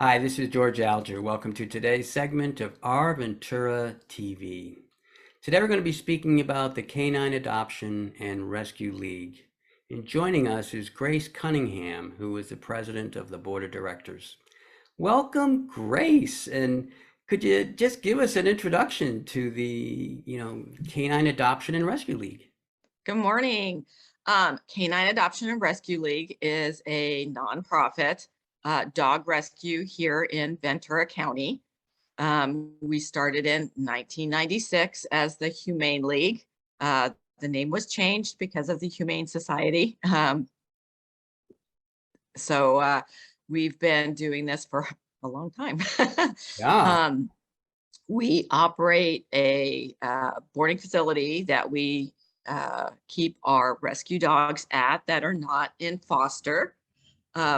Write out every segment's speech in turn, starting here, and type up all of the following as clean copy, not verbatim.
Hi, this is George Alger. Welcome to today's segment of Our Ventura TV. Today we're going to be speaking about the Canine Adoption and Rescue League. And joining us is Grace Cunningham, who is the president of the board of directors. Welcome, Grace. And could you just give us an introduction to the, Canine Adoption and Rescue League? Good morning. Canine Adoption and Rescue League is a nonprofit dog rescue here in Ventura County. We started in 1996 as the Humane League. The name was changed because of the Humane Society. So we've been doing this for a long time. Yeah. We operate a boarding facility that we keep our rescue dogs at that are not in foster.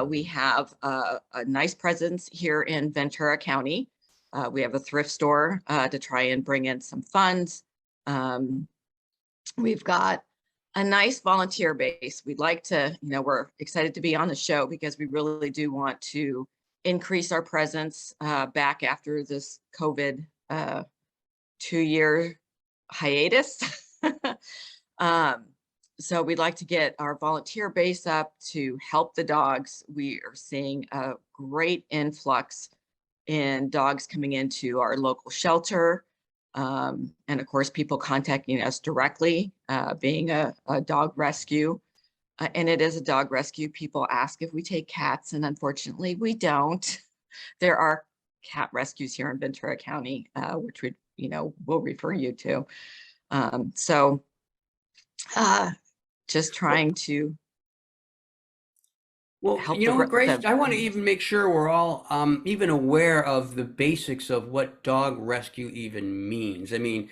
We have a nice presence here in Ventura County. We have a thrift store to try and bring in some funds. We've got a nice volunteer base. We'd like to, we're excited to be on the show because we really do want to increase our presence back after this COVID 2-year hiatus. So we'd like to get our volunteer base up to help the dogs. We are seeing a great influx in dogs coming into our local shelter. And of course, people contacting us directly, being a dog rescue. And it is a dog rescue. People ask if we take cats, and unfortunately we don't. There are cat rescues here in Ventura County, which we, will refer you to. Just trying to help Grace, I want to even make sure we're all even aware of the basics of what dog rescue even means. I mean,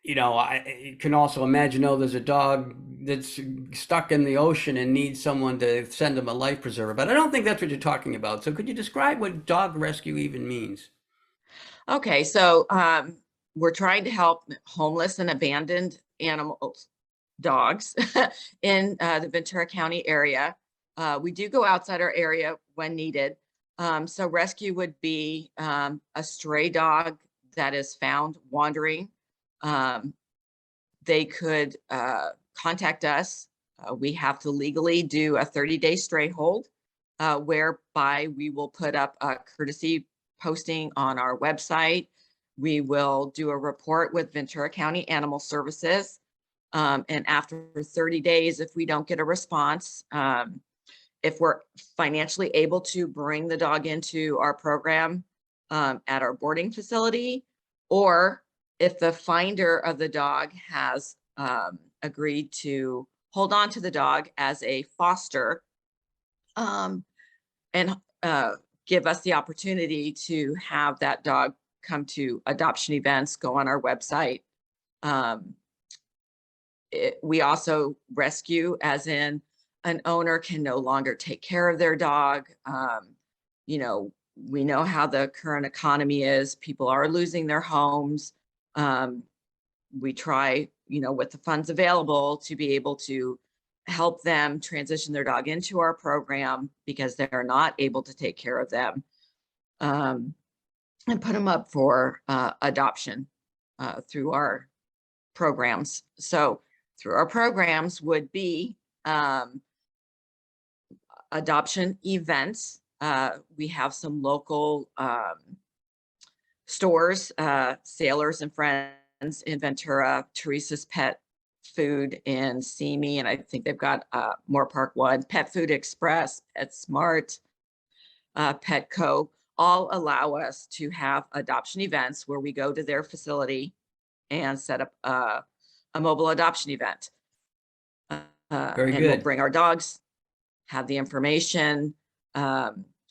I can also imagine, there's a dog that's stuck in the ocean and needs someone to send them a life preserver, but I don't think that's what you're talking about. So could you describe what dog rescue even means? Okay, so we're trying to help homeless and abandoned animals, dogs in the Ventura County area. We do go outside our area when needed. So rescue would be a stray dog that is found wandering. They could contact us. We have to legally do a 30-day stray hold, whereby we will put up a courtesy posting on our website. We will do a report with Ventura County Animal Services. And after 30 days, if we don't get a response, if we're financially able to bring the dog into our program at our boarding facility, or if the finder of the dog has agreed to hold on to the dog as a foster, and give us the opportunity to have that dog come to adoption events, go on our website. We also rescue, as in an owner can no longer take care of their dog. We know how the current economy is. People are losing their homes. We try, with the funds available, to be able to help them transition their dog into our program because they're not able to take care of them, and put them up for adoption through our programs. So through our programs would be adoption events. We have some local stores, Sailors and Friends in Ventura, Teresa's Pet Food in Simi, and I think they've got Moore Park One, Pet Food Express, PetSmart, Petco, all allow us to have adoption events where we go to their facility and set up a mobile adoption event. Very and good. We'll bring our dogs, have the information.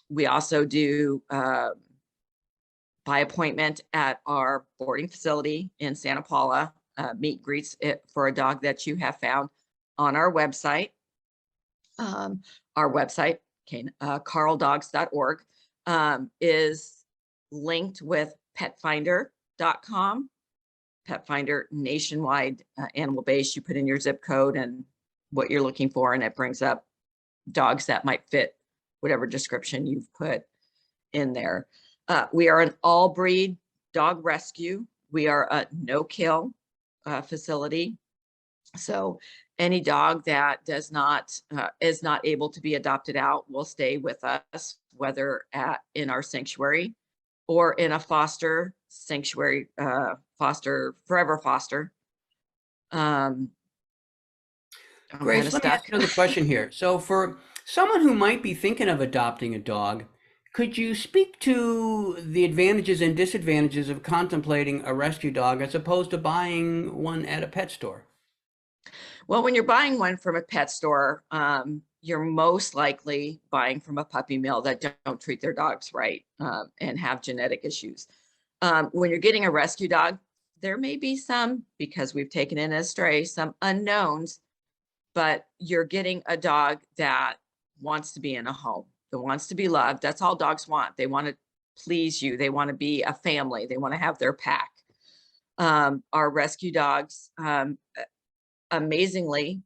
We also do by appointment at our boarding facility in Santa Paula, meet and greets for a dog that you have found on our website. Our website, carldogs.org, is linked with petfinder.com. Petfinder nationwide animal base. You put in your zip code and what you're looking for, and it brings up dogs that might fit whatever description you've put in there. We are an all breed dog rescue. We are a no kill facility. So any dog that does not is not able to be adopted out will stay with us, whether in our sanctuary or in a foster sanctuary, forever foster. I'm kind Grace, of let me ask stuck. you another question here. So, for someone who might be thinking of adopting a dog, could you speak to the advantages and disadvantages of contemplating a rescue dog as opposed to buying one at a pet store? Well, when you're buying one from a pet store, you're most likely buying from a puppy mill that don't treat their dogs right, and have genetic issues. When you're getting a rescue dog, there may be some, because we've taken in a stray, some unknowns, but you're getting a dog that wants to be in a home, that wants to be loved. That's all dogs want. They want to please you. They want to be a family. They want to have their pack. Our rescue dogs, amazingly,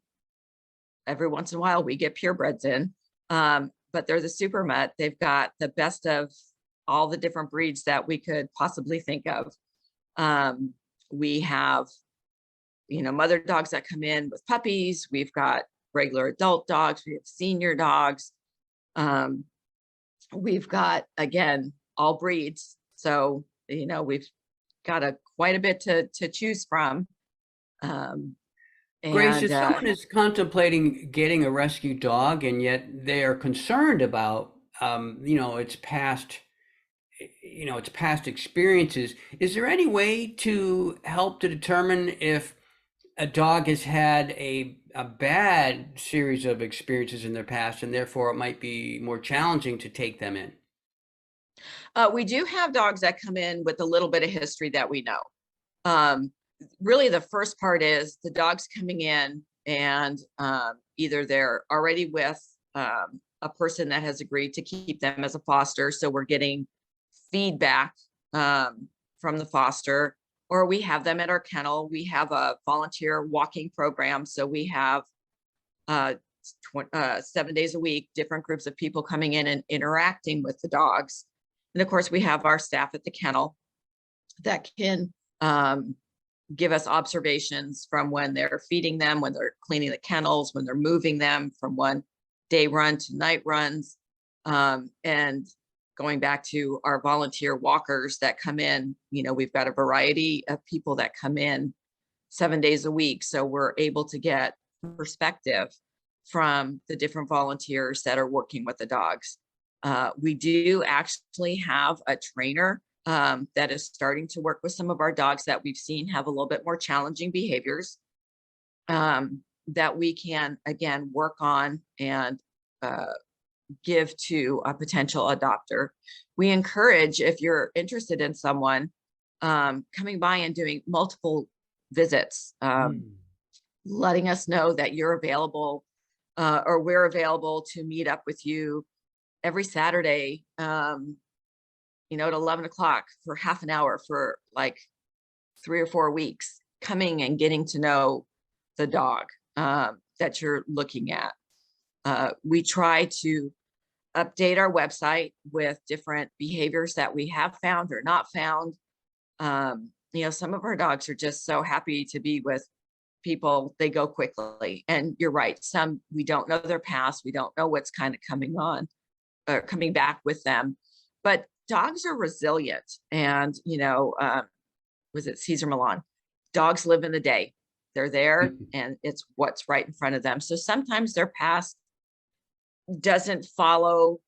every once in a while we get purebreds in, but they're the super mutt. They've got the best of all the different breeds that we could possibly think of. We have, mother dogs that come in with puppies. We've got regular adult dogs. We have senior dogs. We've got, again, all breeds. So, we've got quite a bit to choose from. Grace, And if someone is contemplating getting a rescue dog and yet they are concerned about, its past experiences, is there any way to help to determine if a dog has had a bad series of experiences in their past and therefore it might be more challenging to take them in? we do have dogs that come in with a little bit of history that we know. Um, Really, the first part is the dog's coming in, and either they're already with a person that has agreed to keep them as a foster, so we're getting feedback from the foster, or we have them at our kennel. We have a volunteer walking program, so we have uh, 7 days a week, different groups of people coming in and interacting with the dogs. And of course, we have our staff at the kennel that can give us observations from when they're feeding them, when they're cleaning the kennels, when they're moving them from one day run to night runs. And going back to our volunteer walkers that come in, we've got a variety of people that come in 7 days a week. So we're able to get perspective from the different volunteers that are working with the dogs. We do actually have a trainer that is starting to work with some of our dogs that we've seen have a little bit more challenging behaviors, that we can, again, work on and give to a potential adopter. We encourage, if you're interested in someone, coming by and doing multiple visits, letting us know that you're available, or we're available to meet up with you every Saturday, at 11 o'clock for half an hour for like 3 or 4 weeks, coming and getting to know the dog that you're looking at. We try to update our website with different behaviors that we have found or not found. Some of our dogs are just so happy to be with people. They go quickly. And you're right. Some, we don't know their past. We don't know what's kind of coming on or coming back with them. But dogs are resilient. And, was it Caesar Milan? Dogs live in the day. They're there and it's what's right in front of them. So sometimes their past doesn't follow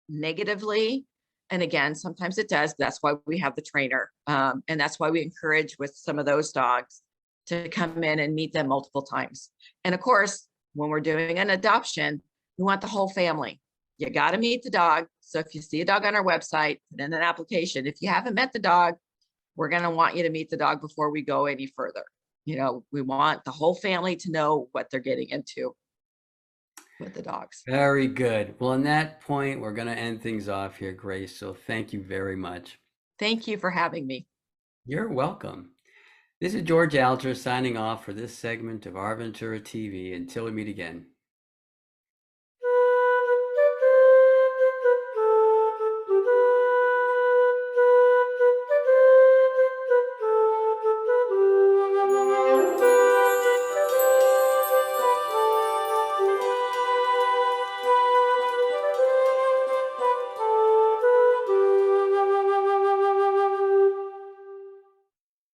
negatively. And again, sometimes it does. That's why we have the trainer. And that's why we encourage with some of those dogs to come in and meet them multiple times. And of course, when we're doing an adoption, we want the whole family. You got to meet the dog. So if you see a dog on our website, put in an application. If you haven't met the dog, we're going to want you to meet the dog before we go any further. We want the whole family to know what they're getting into with the dogs. Very good. Well, on that point, we're going to end things off here, Grace. So thank you very much. Thank you for having me. You're welcome. This is George Alger signing off for this segment of Our Ventura TV. Until we meet again.